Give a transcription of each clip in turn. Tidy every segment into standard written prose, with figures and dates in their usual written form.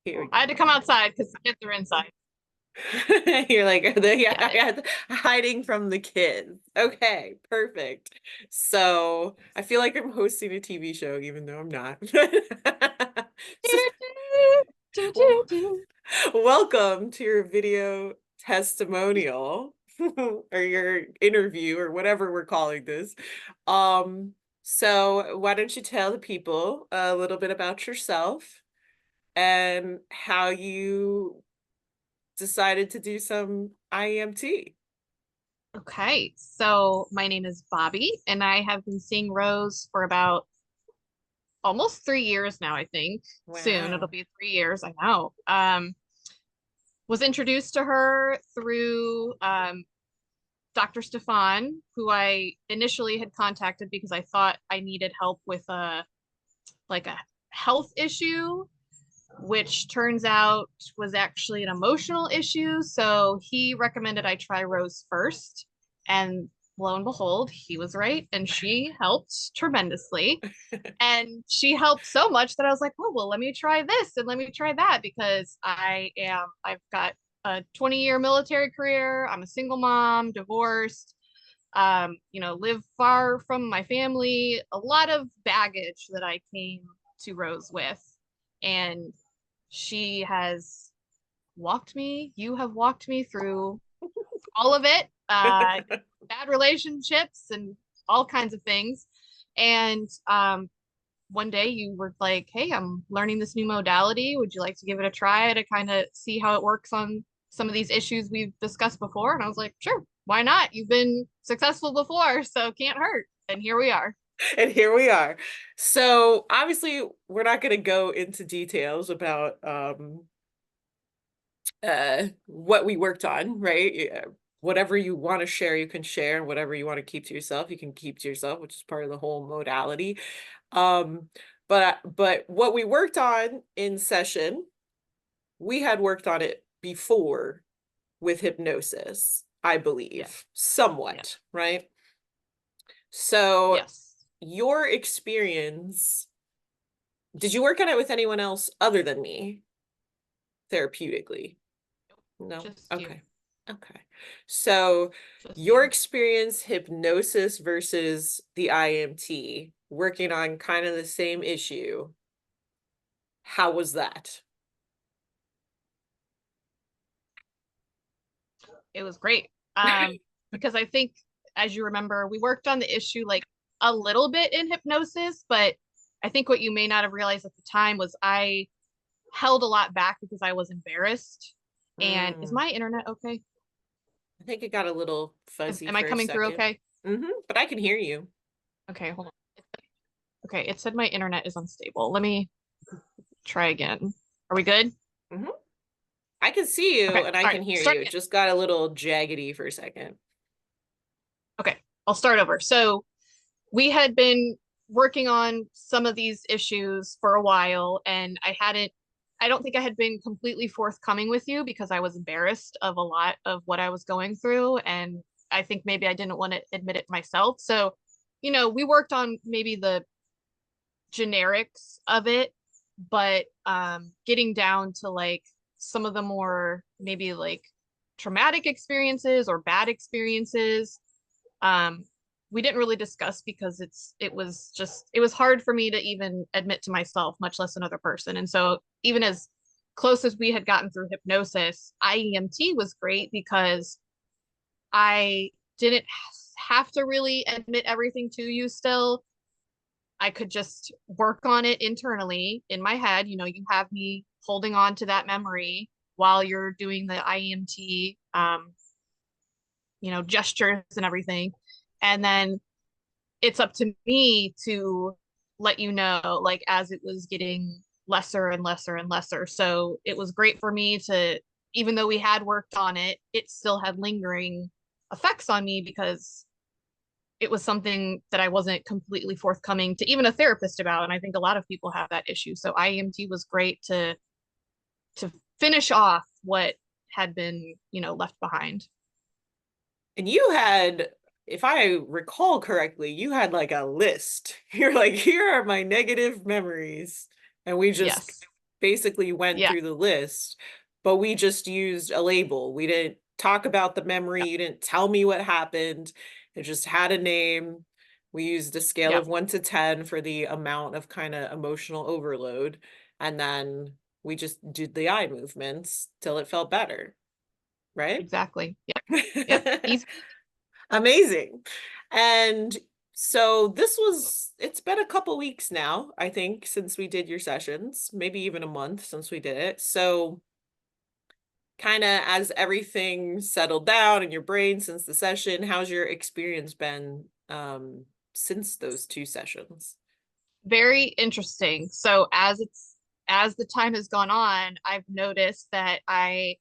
Here we I had to come go. outside because the kids are inside. You're like, Yeah. yeah, hiding from the kids. Okay, perfect. So I feel like I'm hosting a TV show, even though I'm not. So, w- welcome to your video testimonial or your interview or whatever we're calling this. Um, so why don't you tell the people a little bit about yourself and how you decided to do some IEMT. Okay, so my name is Bobby, and I have been seeing Rose for about almost 3 years now, I think. Soon it'll Wow. be 3 years, I know. Was introduced to her through Dr. Stefan, who I initially had contacted because I thought I needed help with a health issue, which turns out was actually an emotional issue. So he recommended I try Rose first. And lo and behold, he was right. And she helped tremendously. And she helped so much that I was like, oh, well, let me try this and let me try that because I've got a 20-year military career. I'm a single mom, divorced, live far from my family, a lot of baggage that I came to Rose with. And she has you have walked me through all of it, bad relationships and all kinds of things. And one day you were like, hey, I'm learning this new modality. Would you like to give it a try to kind of see how it works on some of these issues we've discussed before? And I was like, sure, why not? You've been successful before, so can't hurt. And here we are. And here we are. So obviously we're not going to go into details about what we worked on, right? Yeah. Whatever you want to share, you can share, and whatever you want to keep to yourself, you can keep to yourself, which is part of the whole modality. Um, but what we worked on in session, we had worked on it before with hypnosis, I Yeah. believe, Yeah. somewhat, right? So Yes. your experience, did you work on it with anyone else other than me therapeutically? No? Just you. Okay. Okay. So Just your you. experience, hypnosis versus the IMT, working on kind of the same issue, how was that? It was great. Because I think, as you remember, we worked on the issue like a little bit in hypnosis, but I think what you may not have realized at the time was I held a lot back because I was embarrassed. And is Mm, my internet okay? I think it got a little fuzzy Am I for a coming through second. okay? But I can hear you. Okay, hold on. Okay, it said my internet is unstable. Let me try again. Are we good? hmm I can see you Okay, and I all can right, hear start you. It again. just got a little jaggedy for a second. Okay, I'll start over. So we had been working on some of these issues for a while, and I don't think I had been completely forthcoming with you because I was embarrassed of a lot of what I was going through. And I think maybe I didn't want to admit it myself. So, we worked on maybe the generics of it, but getting down to like some of the more maybe like traumatic experiences or bad experiences, um, we didn't really discuss because it was hard for me to even admit to myself, much less another person. And so even as close as we had gotten through hypnosis, IEMT was great because I didn't have to really admit everything to you still. I could just work on it internally in my head. You have me holding on to that memory while you're doing the IEMT, gestures and everything. And then it's up to me to let you know, like, as it was getting lesser and lesser and lesser. So it was great for me to, even though we had worked on it, it still had lingering effects on me because it was something that I wasn't completely forthcoming to even a therapist about. And I think a lot of people have that issue. So IEMT was great to finish off what had been, left behind. And you had, if I recall correctly, you had like a list. You're like, here are my negative memories. And we just Yes. basically went Yeah. through the list, but we just used a label. We didn't talk about the memory. Yep. You didn't tell me what happened. It just had a name. We used a scale Yep. of 1 to 10 for the amount of kind of emotional overload. And then we just did the eye movements till it felt better, right? Exactly. Yep. Yep. Easy peasy. Amazing. And so it's been a couple weeks now, I think, since we did your sessions, maybe even a month since we did it. So, kind of as everything settled down in your brain since the session, how's your experience been since those 2 sessions? Very interesting. So as the time has gone on, I've noticed that I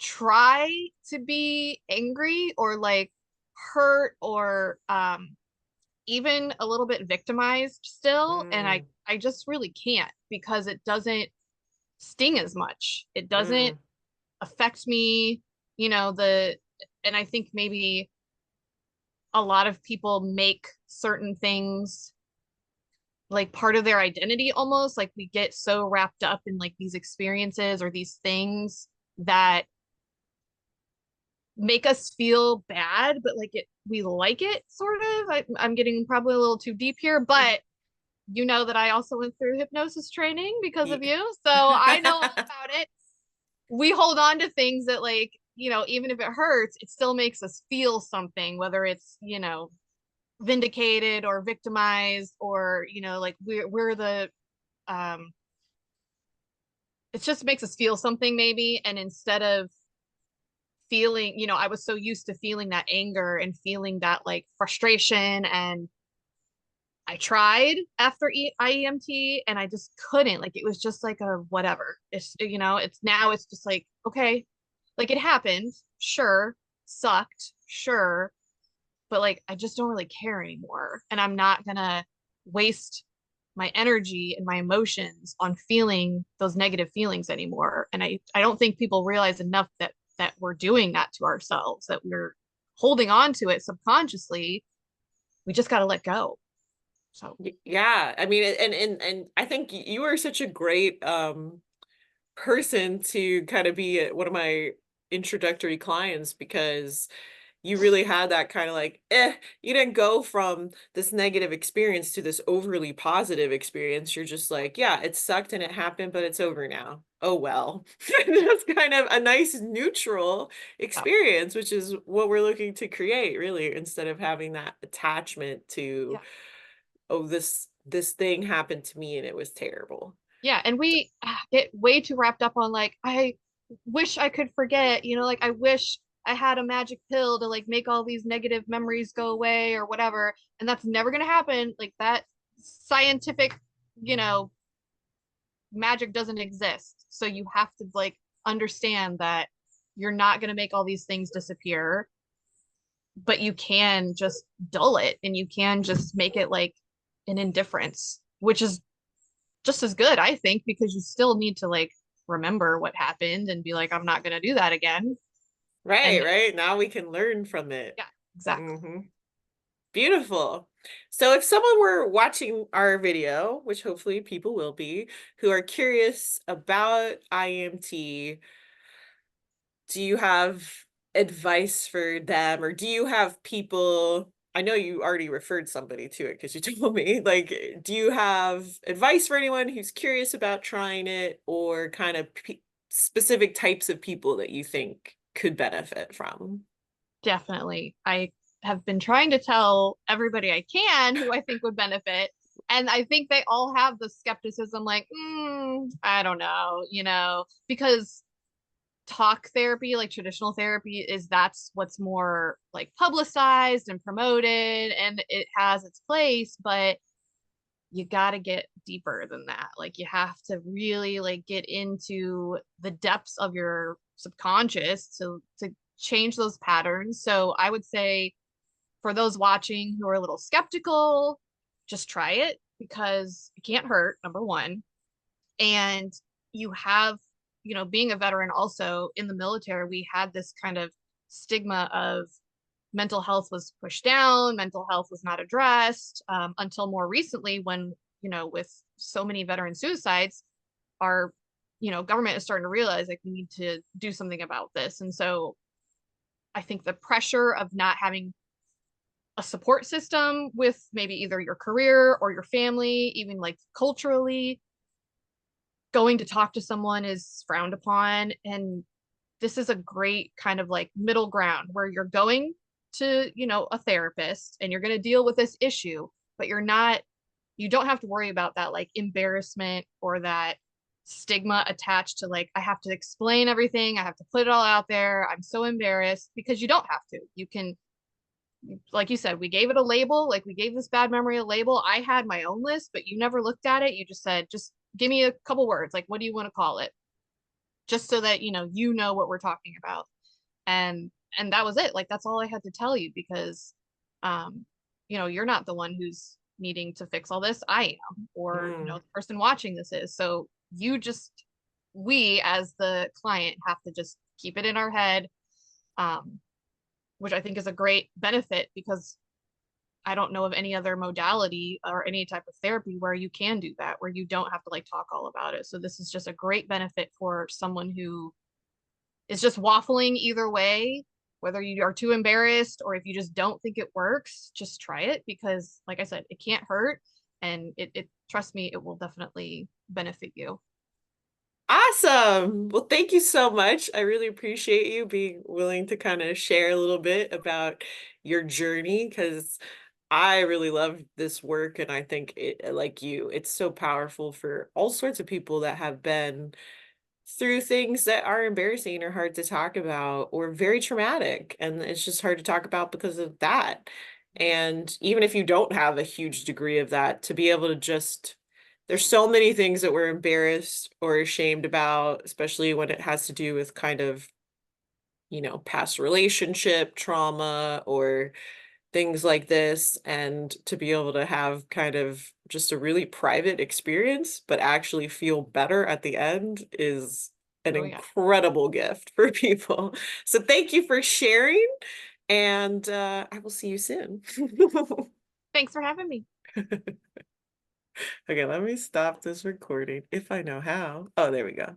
try to be angry or like hurt or even a little bit victimized still, and Mm, I just really can't because it doesn't sting as much. It doesn't mm, affect me, the and I think maybe a lot of people make certain things like part of their identity almost. Like we get so wrapped up in like these experiences or these things that make us feel bad, but like we like it sort of. I'm getting probably a little too deep here, but you know that I also went through hypnosis training because of yeah. you. So I know all about it. We hold on to things that like, even if it hurts, it still makes us feel something, whether it's, vindicated or victimized or, like we're the um it just makes us feel something maybe. And instead of feeling, I was so used to feeling that anger and feeling that like frustration, and I tried after IEMT and I just couldn't. Like it was just like a whatever. It's now it's just like, okay, like it happened, sure, sucked, sure, but like I just don't really care anymore. And I'm not gonna waste my energy and my emotions on feeling those negative feelings anymore. And I don't think people realize enough that we're doing that to ourselves, that we're holding on to it subconsciously. We just gotta let go. So Yeah, I mean, and I think you are such a great person to kind of be one of my introductory clients because you really had that kind of like, you didn't go from this negative experience to this overly positive experience. You're just like, yeah, it sucked and it happened, but it's over now. Oh well. That's kind of a nice neutral yeah, experience, which is what we're looking to create, really, instead of having that attachment to, yeah. oh, this thing happened to me and it was terrible. Yeah, and we get way too wrapped up on like I wish I could forget, like I wish I had a magic pill to like make all these negative memories go away or whatever, and that's never going to happen. Like that scientific, you know, magic doesn't exist. So you have to like understand that you're not going to make all these things disappear, but you can just dull it and you can just make it like an indifference, which is just as good, I think, because you still need to like remember what happened and be like, I'm not going to do that again. Right, And right. Now we can learn from it. yeah, exactly. Hmm. Beautiful. So if someone were watching our video, which hopefully people will be, who are curious about IMT, do you have advice for them or do you have people? I know you already referred somebody to it because you told me. Like, do you have advice for anyone who's curious about trying it or kind of specific types of people that you think could benefit from? Definitely. I have been trying to tell everybody I can who I think would benefit. And I think they all have the skepticism like, I don't know, because talk therapy, like traditional therapy, that's what's more like publicized and promoted and it has its place, but you got to get deeper than that. Like you have to really like get into the depths of your subconscious to change those patterns. So I would say for those watching who are a little skeptical, just try it because it can't hurt, number one. And you have, being a veteran also in the military, we had this kind of stigma of mental health was pushed down, mental health was not addressed until more recently when, with so many veteran suicides, our, government is starting to realize like we need to do something about this. And so I think the pressure of not having a support system with maybe either your career or your family, even like culturally, going to talk to someone is frowned upon. And this is a great kind of like middle ground where you're going to, a therapist and you're going to deal with this issue, but you don't have to worry about that like embarrassment or that stigma attached to like, I have to explain everything. I have to put it all out there. I'm so embarrassed because you don't have to. You can, like you said, we gave it a label, like we gave this bad memory a label. I had my own list, but you never looked at it. You just said, just give me a couple words. Like, what do you want to call it? Just so that, you know what we're talking about. And that was it. Like, that's all I had to tell you because, um, you're not the one who's needing to fix all this. I am, or, Mm. the person watching this is. So we as the client have to just keep it in our head. Um, which I think is a great benefit because I don't know of any other modality or any type of therapy where you can do that, where you don't have to like talk all about it. So this is just a great benefit for someone who is just waffling either way, whether you are too embarrassed or if you just don't think it works, just try it because, like I said, it can't hurt. And trust me, it will definitely benefit you. Awesome. Well, thank you so much. I really appreciate you being willing to kind of share a little bit about your journey because I really love this work and I think it, like you, it's so powerful for all sorts of people that have been through things that are embarrassing or hard to talk about or very traumatic. And it's just hard to talk about because of that. And even if you don't have a huge degree of that, to be able to just, there's so many things that we're embarrassed or ashamed about, especially when it has to do with kind of, past relationship trauma or things like this, and to be able to have kind of just a really private experience, but actually feel better at the end is an Oh yeah. incredible gift for people. So thank you for sharing, and I will see you soon. Thanks for having me. Okay, let me stop this recording if I know how. Oh, there we go.